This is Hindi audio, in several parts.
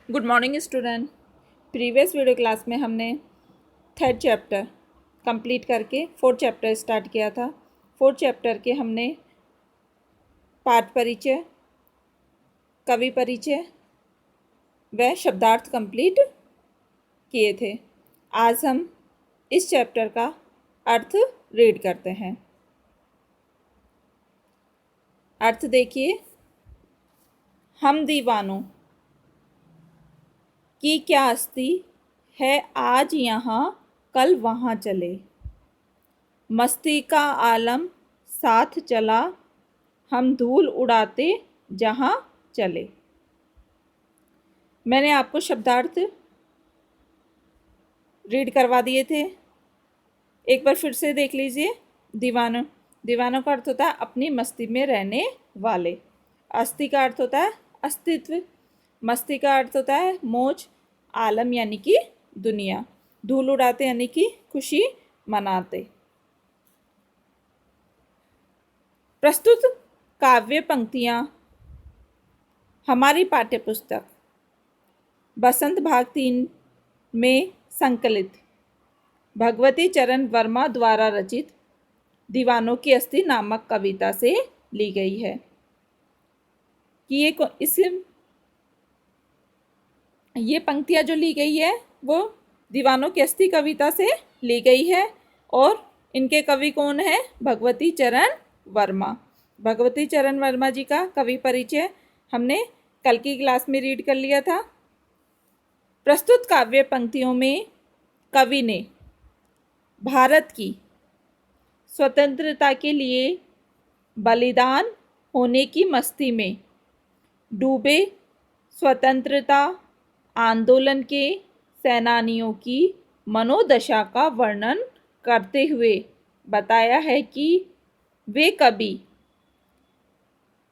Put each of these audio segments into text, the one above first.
Good morning student. Previous video class में हमने थर्ड चैप्टर कंप्लीट करके फोर्थ चैप्टर स्टार्ट किया था। फोर्थ चैप्टर के हमने पाठ परिचय, कवि परिचय व शब्दार्थ कंप्लीट किए थे। आज हम इस चैप्टर का अर्थ रीड करते हैं। अर्थ देखिए, हम दीवानों की क्या हस्ती है, आज यहाँ कल वहाँ चले। मस्ती का आलम साथ चला, हम धूल उड़ाते जहाँ चले। मैंने आपको शब्दार्थ रीड करवा दिए थे, एक बार फिर से देख लीजिए। दीवानों, दीवानों का अर्थ होता है अपनी मस्ती में रहने वाले। अस्ति का अर्थ होता है अस्तित्व। मस्ती का अर्थ होता है मौज। आलम यानी कि दुनिया। धूल उड़ाते यानी कि खुशी मनाते। प्रस्तुत काव्य पंक्तियाँ हमारी पाठ्यपुस्तक बसंत भाग 3 में संकलित भगवती चरण वर्मा द्वारा रचित दीवानों की हस्ती नामक कविता से ली गई है। कि ये पंक्तियाँ जो ली गई है वो दीवानों की हस्ती कविता से ली गई है और इनके कवि कौन है? भगवती चरण वर्मा। भगवती चरण वर्मा जी का कवि परिचय हमने कल की क्लास में रीड कर लिया था। प्रस्तुत काव्य पंक्तियों में कवि ने भारत की स्वतंत्रता के लिए बलिदान होने की मस्ती में डूबे स्वतंत्रता आंदोलन के सेनानियों की मनोदशा का वर्णन करते हुए बताया है कि वे कभी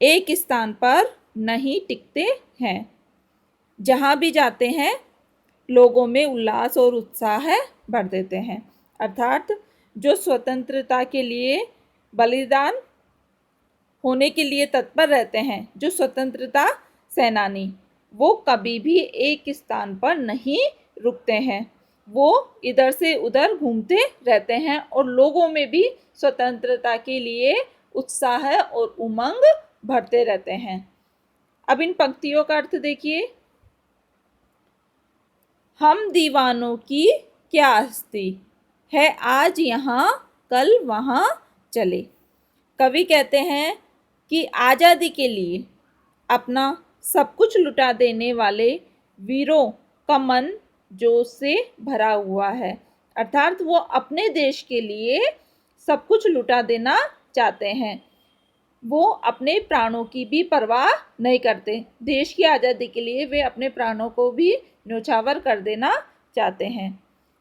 एक स्थान पर नहीं टिकते हैं। जहाँ भी जाते हैं लोगों में उल्लास और उत्साह भर देते हैं। अर्थात जो स्वतंत्रता के लिए बलिदान होने के लिए तत्पर रहते हैं, जो स्वतंत्रता सेनानी, वो कभी भी एक स्थान पर नहीं रुकते हैं। वो इधर से उधर घूमते रहते हैं और लोगों में भी स्वतंत्रता के लिए उत्साह और उमंग भरते रहते हैं। अब इन पंक्तियों का अर्थ देखिए। हम दीवानों की क्या हस्ती है, आज यहाँ कल वहाँ चले। कवि कहते हैं कि आज़ादी के लिए अपना सब कुछ लुटा देने वाले वीरों का मन जोश से भरा हुआ है। अर्थात वो अपने देश के लिए सब कुछ लुटा देना चाहते हैं। वो अपने प्राणों की भी परवाह नहीं करते। देश की आज़ादी के लिए वे अपने प्राणों को भी न्यौछावर कर देना चाहते हैं।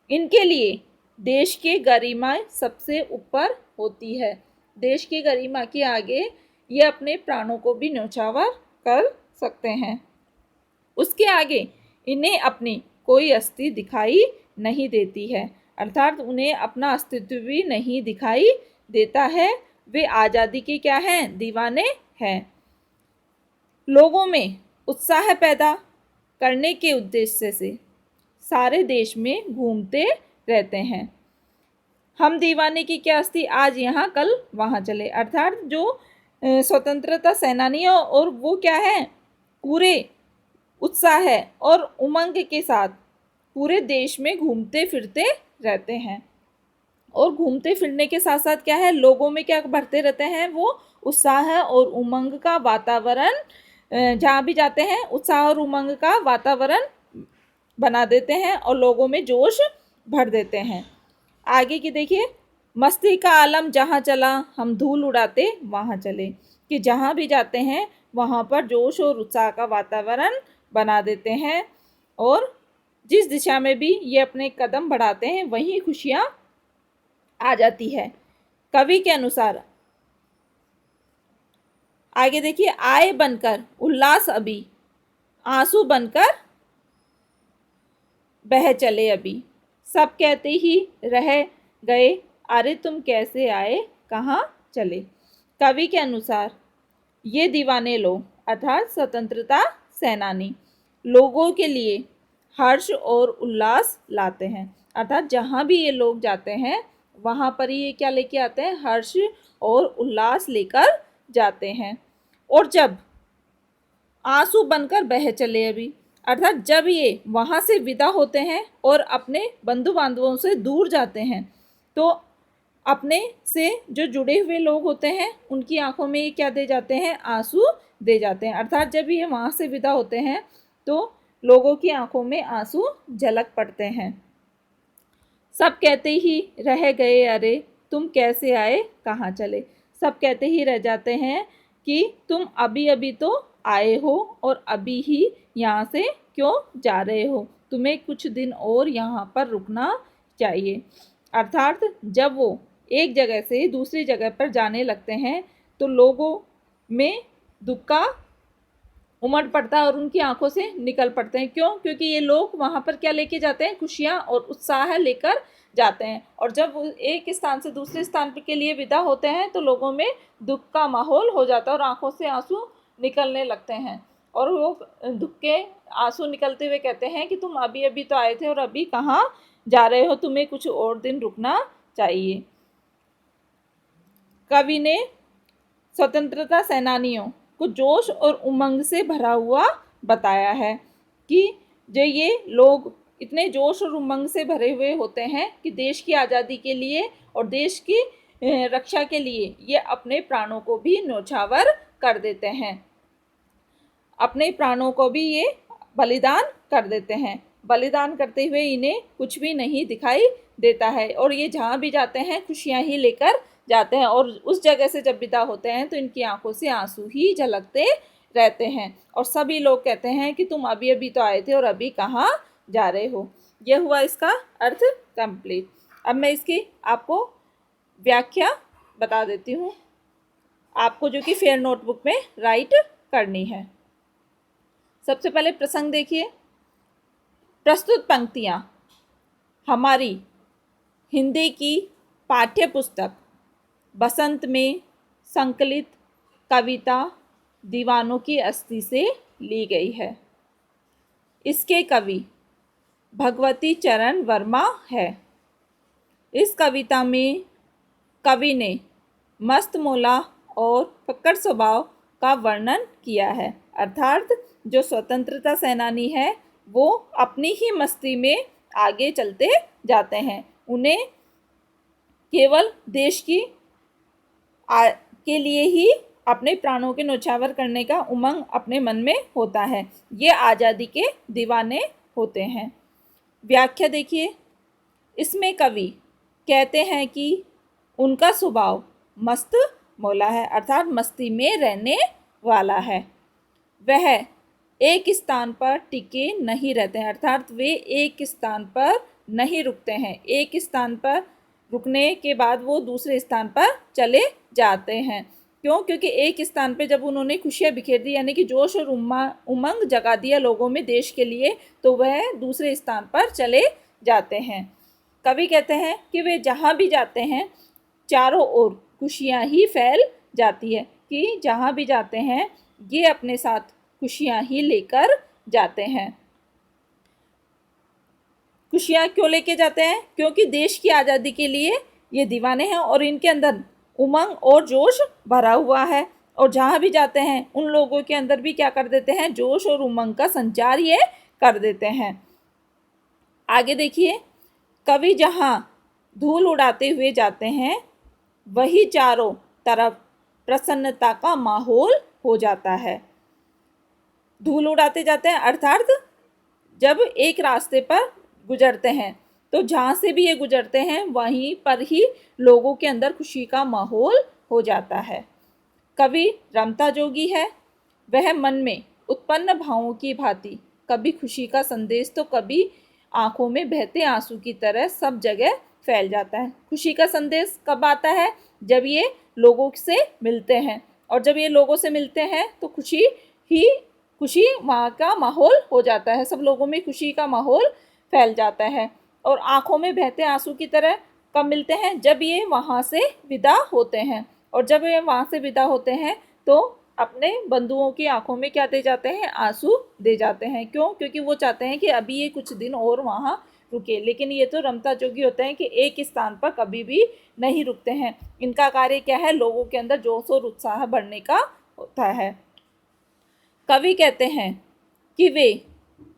इनके लिए देश की गरिमा सबसे ऊपर होती है। देश की गरिमा के आगे ये अपने प्राणों को भी न्यौछावर कर सकते हैं। उसके आगे इन्हें अपनी कोई हस्ती दिखाई नहीं देती है। अर्थात उन्हें अपना अस्तित्व भी नहीं दिखाई देता है। वे आज़ादी के क्या हैं? दीवाने हैं। लोगों में उत्साह पैदा करने के उद्देश्य से सारे देश में घूमते रहते हैं। हम दीवाने की क्या हस्ती, आज यहाँ कल वहाँ चले। अर्थात जो स्वतंत्रता सेनानी और वो क्या है, पूरे उत्साह है और उमंग के साथ पूरे देश में घूमते फिरते रहते हैं। और घूमते फिरने के साथ साथ क्या है, लोगों में क्या भरते रहते हैं? वो उत्साह और उमंग का वातावरण, जहाँ भी जाते हैं उत्साह और उमंग का वातावरण बना देते हैं और लोगों में जोश भर देते हैं। आगे की देखिए, मस्ती का आलम जहाँ चला, हम धूल उड़ाते वहाँ चले। कि जहाँ भी जाते हैं वहाँ पर जोश और उत्साह का वातावरण बना देते हैं और जिस दिशा में भी ये अपने कदम बढ़ाते हैं वहीं खुशियाँ आ जाती है। कवि के अनुसार आगे देखिए, आए बनकर उल्लास अभी, आंसू बनकर बह चले अभी। सब कहते ही रह गए, अरे तुम कैसे आए, कहाँ चले। कवि के अनुसार ये दीवाने लोग अर्थात स्वतंत्रता सेनानी लोगों के लिए हर्ष और उल्लास लाते हैं। अर्थात जहाँ भी ये लोग जाते हैं वहाँ पर ये क्या लेके आते हैं, हर्ष और उल्लास लेकर जाते हैं। और जब आंसू बनकर बह चले अभी, अर्थात जब ये वहाँ से विदा होते हैं और अपने बंधु बांधवों से दूर जाते हैं, तो अपने से जो जुड़े हुए लोग होते हैं उनकी आंखों में ये क्या दे जाते हैं, आंसू दे जाते हैं। अर्थात जब ये वहाँ से विदा होते हैं तो लोगों की आंखों में आंसू झलक पड़ते हैं। सब कहते ही रह गए अरे तुम कैसे आए कहाँ चले। सब कहते ही रह जाते हैं कि तुम अभी अभी तो आए हो और अभी ही यहाँ से क्यों जा रहे हो, तुम्हें कुछ दिन और यहाँ पर रुकना चाहिए। अर्थात जब वो एक जगह से दूसरी जगह पर जाने लगते हैं तो लोगों में दुख का उमड़ पड़ता है और उनकी आंखों से निकल पड़ते हैं। क्यों? क्योंकि ये लोग वहाँ पर क्या लेके जाते हैं, खुशियाँ और उत्साह लेकर जाते हैं। और जब वो एक स्थान से दूसरे स्थान के लिए विदा होते हैं तो लोगों में दुख का माहौल हो जाता है और आंखों से आंसू निकलने लगते हैं। और वो दुख के आंसू निकलते हुए कहते हैं कि तुम अभी अभी तो आए थे और अभी कहाँ जा रहे हो, तुम्हें कुछ और दिन रुकना चाहिए। कवि ने स्वतंत्रता सेनानियों को जोश और उमंग से भरा हुआ बताया है कि जो ये लोग इतने जोश और उमंग से भरे हुए होते हैं कि देश की आज़ादी के लिए और देश की रक्षा के लिए ये अपने प्राणों को भी न्यौछावर कर देते हैं, अपने प्राणों को भी ये बलिदान कर देते हैं। बलिदान करते हुए इन्हें कुछ भी नहीं दिखाई देता है और ये जहाँ भी जाते हैं खुशियाँ ही लेकर जाते हैं। और उस जगह से जब विदा होते हैं तो इनकी आंखों से आंसू ही झलकते रहते हैं और सभी लोग कहते हैं कि तुम अभी अभी तो आए थे और अभी कहाँ जा रहे हो। यह हुआ इसका अर्थ कंप्लीट। अब मैं इसकी आपको व्याख्या बता देती हूँ, आपको जो कि फेयर नोटबुक में राइट करनी है। सबसे पहले प्रसंग देखिए। प्रस्तुत पंक्तियाँ हमारी हिंदी की पाठ्य पुस्तक बसंत में संकलित कविता दीवानों की अस्थि से ली गई है। इसके कवि भगवती चरण वर्मा है। इस कविता में कवि ने मस्त मौला और फक्कड़ स्वभाव का वर्णन किया है। अर्थात जो स्वतंत्रता सेनानी है वो अपनी ही मस्ती में आगे चलते जाते हैं, उन्हें केवल देश की के लिए ही अपने प्राणों के न्यौछावर करने का उमंग अपने मन में होता है। ये आज़ादी के दीवाने होते हैं। व्याख्या देखिए। इसमें कवि कहते हैं कि उनका स्वभाव मस्त मौला है, अर्थात मस्ती में रहने वाला है। वह एक स्थान पर टिके नहीं रहते हैं, अर्थात वे एक स्थान पर नहीं रुकते हैं। एक स्थान पर रुकने के बाद वो दूसरे स्थान पर चले जाते हैं। क्यों? क्योंकि एक स्थान पे जब उन्होंने खुशियाँ बिखेर दी, यानी कि जोश और उमंग जगा दिया लोगों में देश के लिए, तो वह दूसरे स्थान पर चले जाते हैं। कवि कहते हैं कि वे जहाँ भी जाते हैं चारों ओर खुशियाँ ही फैल जाती है, कि जहाँ भी जाते हैं ये अपने साथ खुशियाँ ही लेकर जाते हैं। खुशियाँ क्यों लेके जाते हैं? क्योंकि देश की आज़ादी के लिए ये दीवाने हैं और इनके अंदर उमंग और जोश भरा हुआ है। और जहाँ भी जाते हैं उन लोगों के अंदर भी क्या कर देते हैं, जोश और उमंग का संचार ये कर देते हैं। आगे देखिए। कवि जहाँ धूल उड़ाते हुए जाते हैं वही चारों तरफ प्रसन्नता का माहौल हो जाता है। धूल उड़ाते जाते हैं अर्थात जब एक रास्ते पर गुजरते हैं तो जहाँ से भी ये गुजरते हैं वहीं पर ही लोगों के अंदर खुशी का माहौल हो जाता है। कवि रमता जोगी है, वह मन में उत्पन्न भावों की भांति कभी खुशी का संदेश तो कभी आंखों में बहते आंसू की तरह सब जगह फैल जाता है। खुशी का संदेश कब आता है? जब ये लोगों से मिलते हैं, और जब ये लोगों से मिलते हैं तो खुशी वहाँ का माहौल हो जाता है, सब लोगों में खुशी का माहौल फैल जाता है। और आंखों में बहते आंसू की तरह कब मिलते हैं? जब ये वहाँ से विदा होते हैं। और जब ये वहाँ से विदा होते हैं तो अपने बंधुओं की आंखों में क्या दे जाते हैं, आंसू दे जाते हैं। क्यों? क्योंकि वो चाहते हैं कि अभी ये कुछ दिन और वहाँ रुके, लेकिन ये तो रमता जोगी होते हैं कि एक स्थान पर कभी भी नहीं रुकते हैं। इनका कार्य क्या है, लोगों के अंदर जोश और उत्साह बढ़ने का होता है। कवि कहते हैं कि वे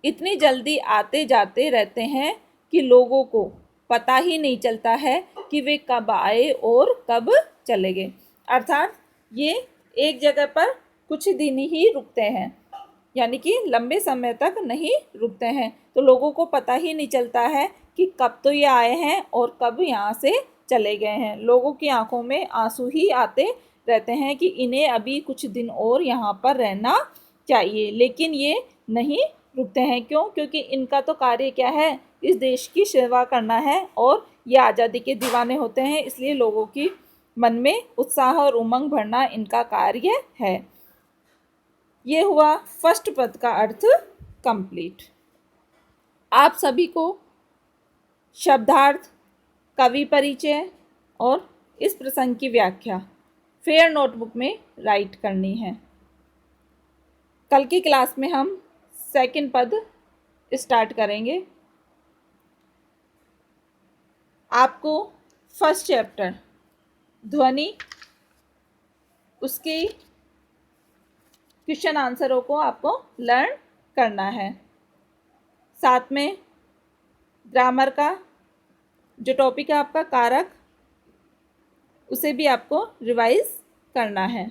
इतनी जल्दी आते जाते रहते हैं कि लोगों को पता ही नहीं चलता है कि वे कब आए और कब चले गए। अर्थात ये एक जगह पर कुछ दिन ही रुकते हैं, यानी कि लंबे समय तक नहीं रुकते हैं, तो लोगों को पता ही नहीं चलता है कि कब तो ये आए हैं और कब यहाँ से चले गए हैं। लोगों की आंखों में आंसू ही आते रहते हैं कि इन्हें अभी कुछ दिन और यहाँ पर रहना चाहिए, लेकिन ये नहीं रुकते हैं। क्यों? क्योंकि इनका तो कार्य क्या है, इस देश की सेवा करना है और ये आज़ादी के दीवाने होते हैं, इसलिए लोगों की मन में उत्साह और उमंग भरना इनका कार्य है। ये हुआ फर्स्ट पद का अर्थ कंप्लीट। आप सभी को शब्दार्थ, कवि परिचय और इस प्रसंग की व्याख्या फेयर नोटबुक में राइट करनी है। कल की क्लास में हम सेकंड पद स्टार्ट करेंगे। आपको फर्स्ट चैप्टर ध्वनि, उसके क्वेश्चन आंसरों को आपको लर्न करना है। साथ में ग्रामर का जो टॉपिक है आपका कारक, उसे भी आपको रिवाइज करना है।